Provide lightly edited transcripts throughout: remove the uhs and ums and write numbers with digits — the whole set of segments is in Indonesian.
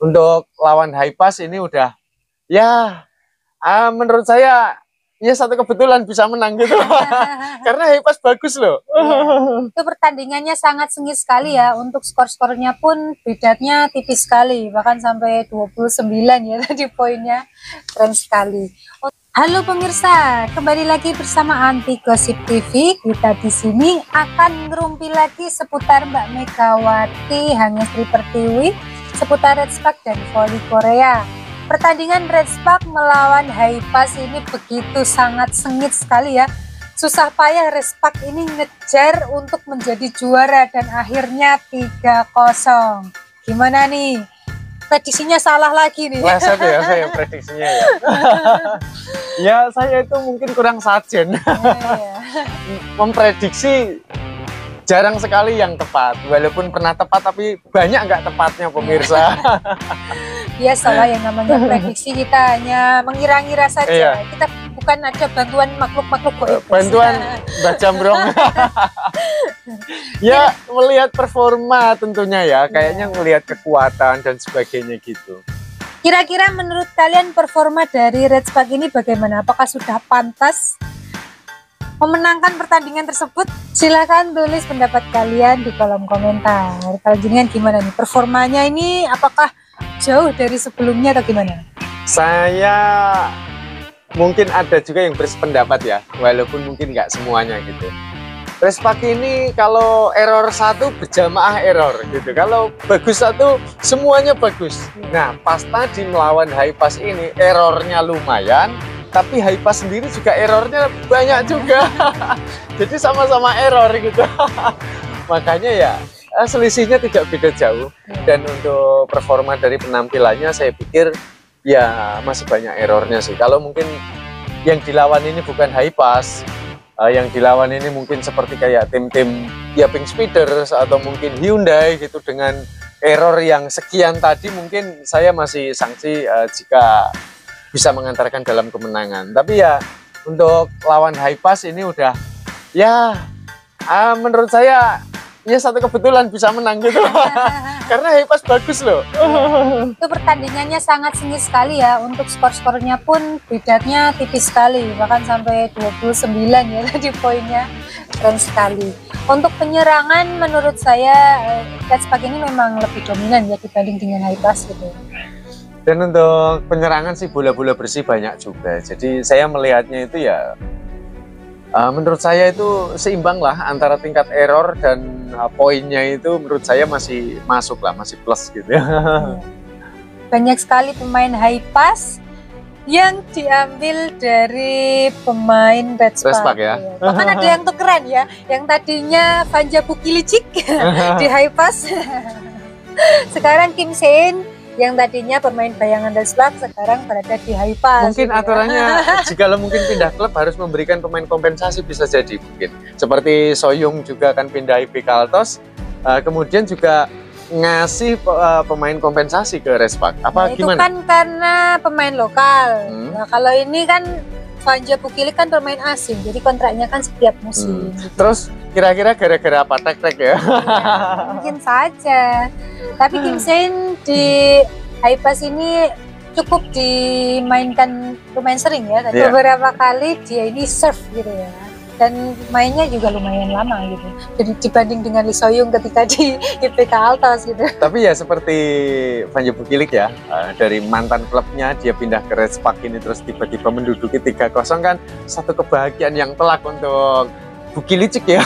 Untuk lawan Hypas ini udah ya menurut saya ya satu kebetulan bisa menang gitu. Karena Hypas bagus loh. Ya, itu pertandingannya sangat sengit sekali ya. Untuk skor-skornya pun bedanya tipis sekali, bahkan sampai 29 ya tadi poinnya. Keren sekali. Halo pemirsa, kembali lagi bersama Anti Gosip TV. Kita di sini akan ngerumpi lagi seputar Mbak Megawati, Hangestri Pertiwi, seputar Redspark dan voli Korea. Pertandingan Redspark melawan Hypas ini begitu sangat sengit sekali ya. Susah payah Redspark ini ngejar untuk menjadi juara dan akhirnya 3-0. Gimana nih? Prediksinya salah lagi nih. Leset ya saya prediksinya ya. Ya saya itu mungkin kurang sajen. Memprediksi jarang sekali yang tepat. Walaupun pernah tepat tapi banyak nggak tepatnya pemirsa. Biasalah yang namanya prediksi, kita hanya mengira-ngira saja. Iya. Kita bukan ada bantuan makhluk-makhluk goib. Bantuan Mbak Jambrong. Ya melihat performa tentunya ya. Kayaknya melihat kekuatan dan sebagainya gitu. Kira-kira menurut kalian performa dari Redspark ini bagaimana? Apakah sudah pantas memenangkan pertandingan tersebut? Silahkan tulis pendapat kalian di kolom komentar. Kalau jenengan gimana nih? Performanya ini apakah jauh dari sebelumnya atau gimana? Saya mungkin ada juga yang bersependapat ya, walaupun mungkin nggak semuanya gitu. Redspark ini kalau error satu berjamaah error gitu, kalau bagus satu semuanya bagus. Nah pas tadi melawan Hypas ini errornya lumayan, tapi Hypas sendiri juga errornya banyak juga. Jadi sama-sama error gitu. Makanya ya selisihnya tidak beda jauh. Dan untuk performa dari penampilannya saya pikir ya masih banyak errornya sih. Kalau mungkin yang dilawan ini bukan Hypas, yang dilawan ini mungkin seperti kayak tim-tim ya Pink Speeders atau mungkin Hyundai gitu, dengan error yang sekian tadi mungkin saya masih sanksi jika bisa mengantarkan dalam kemenangan. Tapi ya untuk lawan Hypas ini udah ya menurut saya ya satu kebetulan bisa menang gitu. Karena Hypas bagus loh. Itu pertandingannya sangat sengit sekali ya. Untuk skor-skornya pun bedanya tipis sekali, bahkan sampai 29 ya tadi poinnya. Keren sekali. Untuk penyerangan menurut saya Redspark ini memang lebih dominan ya dibanding dengan Hypas gitu. Dan untuk penyerangan sih bola-bola bersih banyak juga. Jadi saya melihatnya itu ya menurut saya itu seimbang lah antara tingkat error dan poinnya itu menurut saya masih masuk lah, masih plus gitu ya. Banyak sekali pemain Hypas yang diambil dari pemain Redspark ya. Bahkan ada yang tukeran ya, yang tadinya Vanja Bukilicic di Hypas. Sekarang Kim Sein yang tadinya bermain bayangan Redspark sekarang berada di Hypas. Mungkin gitu aturannya jika mungkin pindah klub harus memberikan pemain kompensasi, bisa jadi mungkin. Seperti Soyung juga akan pindah IPK Altos, kemudian juga ngasih pemain kompensasi ke Redspark. Apa itu gimana? Kan karena pemain lokal. Nah, kalau ini kan Vanja Bukilic kan pemain asing, jadi kontraknya kan setiap musim. Gitu. Terus kira-kira gara-gara apa tek-tek ya? Mungkin saja. Tapi Kim Sein di Hypas ini cukup dimainkan lumayan sering ya. Tadi beberapa kali dia ini serve gitu ya. Dan mainnya juga lumayan lama gitu. Jadi dibanding dengan Lee Soyung ketika di IPK Altos gitu. Tapi ya seperti Vanja Bukilic ya, dari mantan klubnya dia pindah ke Redspark ini terus tiba-tiba menduduki 3-0 kan satu kebahagiaan yang telak untuk Bukilicic ya.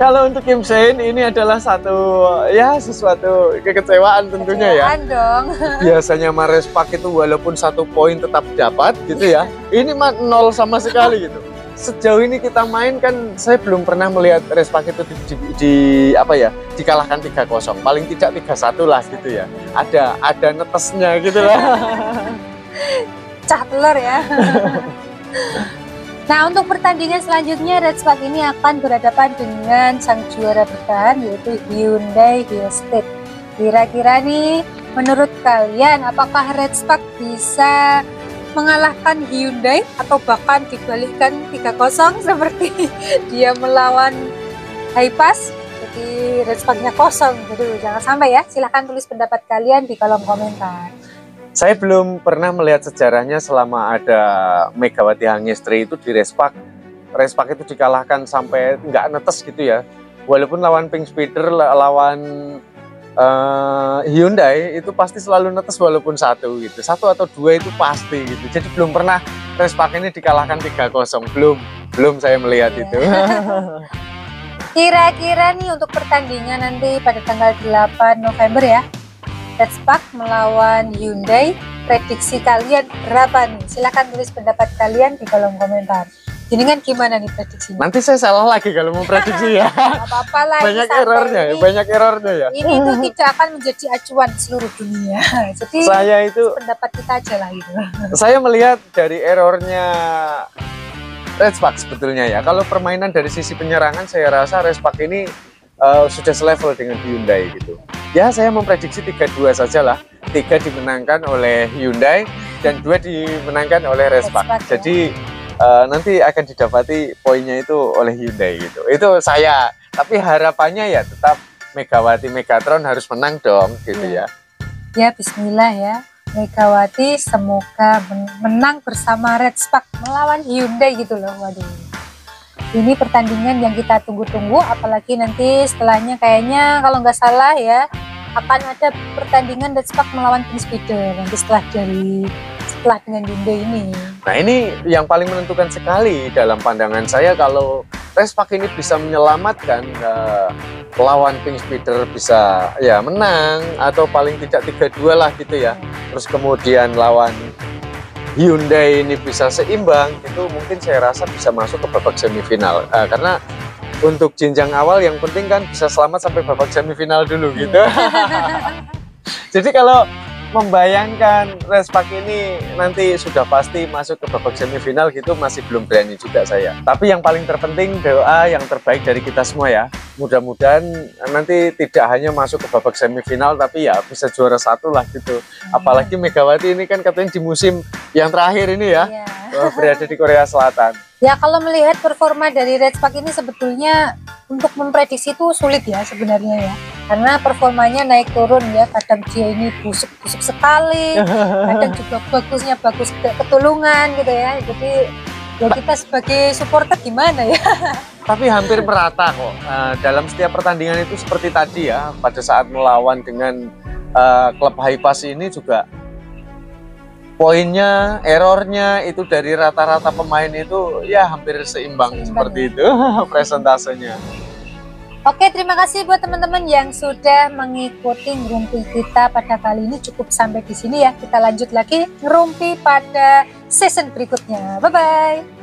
Kalau untuk Kim Sein ini adalah sesuatu kekecewaan tentunya ya. Dong. Biasanya Redspark itu walaupun 1 poin tetap dapat gitu ya. Ini mah 0 sama sekali gitu. Sejauh ini kita main kan saya belum pernah melihat Redspark itu dikalahkan 3-0. Paling tidak 3-1 lah gitu ya. Ada netesnya gitu lah. Cah telur ya. Nah, untuk pertandingan selanjutnya Redspark ini akan berhadapan dengan sang juara bertahan yaitu Hyundai Hyostate. Kira-kira nih menurut kalian apakah Redspark bisa mengalahkan Hyundai atau bahkan dibalikkan 3-0 seperti dia melawan Hypas? Jadi Redspaknya kosong. Jadi jangan sampai ya. Silahkan tulis pendapat kalian di kolom komentar. Saya belum pernah melihat sejarahnya selama ada Megawati Hangestri itu di Respak. Respak itu dikalahkan sampai nggak netes gitu ya. Walaupun lawan Pink Speeder, lawan Hyundai itu pasti selalu netes walaupun satu gitu. Satu atau dua itu pasti gitu. Jadi belum pernah Respak ini dikalahkan 3-0. Belum saya melihat itu. Kira-kira nih untuk pertandingan nanti pada tanggal 8 November ya. Redspak melawan Hyundai, prediksi kalian berapa nih? Silahkan tulis pendapat kalian di kolom komentar. Jadi kan gimana nih prediksinya? Nanti saya salah lagi kalau mau prediksi ya. Gak apa-apa lah. Banyak errornya ya, banyak errornya ya. Ini tuh tidak akan menjadi acuan seluruh dunia. Jadi saya itu pendapat kita aja lah itu. Saya melihat dari errornya Redspak sebetulnya ya. Kalau permainan dari sisi penyerangan saya rasa Redspak ini sudah selevel dengan Hyundai gitu. Ya saya memprediksi 3-2 saja lah. 3 dimenangkan oleh Hyundai dan 2 dimenangkan oleh Redspak. Jadi nanti akan didapati poinnya itu oleh Hyundai gitu. Itu saya. Tapi harapannya ya tetap Megawati Megatron harus menang dong gitu ya. Ya bismillah ya. Megawati semoga menang bersama Redspak melawan Hyundai gitu loh. Waduh. Ini pertandingan yang kita tunggu-tunggu, apalagi nanti setelahnya kayaknya kalau nggak salah ya akan ada pertandingan Redspak melawan Pink Speeder nanti setelah dengan Hyundai ini. Nah ini yang paling menentukan sekali dalam pandangan saya kalau Redspak ini bisa menyelamatkan lawan Pink Speeder bisa ya menang atau paling tidak 3-2 lah gitu ya. Terus kemudian lawan Hyundai ini bisa seimbang, itu mungkin saya rasa bisa masuk ke babak semifinal. Karena untuk jenjang awal yang penting kan bisa selamat sampai babak semifinal dulu gitu. Jadi kalau membayangkan Redspak ini nanti sudah pasti masuk ke babak semifinal gitu masih belum berani juga saya. Tapi yang paling terpenting doa yang terbaik dari kita semua ya. Mudah-mudahan nanti tidak hanya masuk ke babak semifinal tapi ya bisa juara 1 lah gitu. Apalagi Megawati ini kan katanya di musim yang terakhir ini ya berada di Korea Selatan. Ya kalau melihat performa dari Redspak ini sebetulnya untuk memprediksi itu sulit ya sebenarnya ya. Karena performanya naik turun ya, kadang dia ini busuk-busuk sekali, kadang juga bagus ketulungan gitu ya. Jadi ya kita sebagai supporter gimana ya. Tapi hampir merata kok. Dalam setiap pertandingan itu seperti tadi ya, pada saat melawan dengan klub Highpass ini juga poinnya, errornya itu dari rata-rata pemain itu ya hampir seimbang seperti itu presentasenya. Oke, terima kasih buat teman-teman yang sudah mengikuti ngerumpi kita pada kali ini. Cukup sampai di sini ya. Kita lanjut lagi ngerumpi pada season berikutnya. Bye-bye.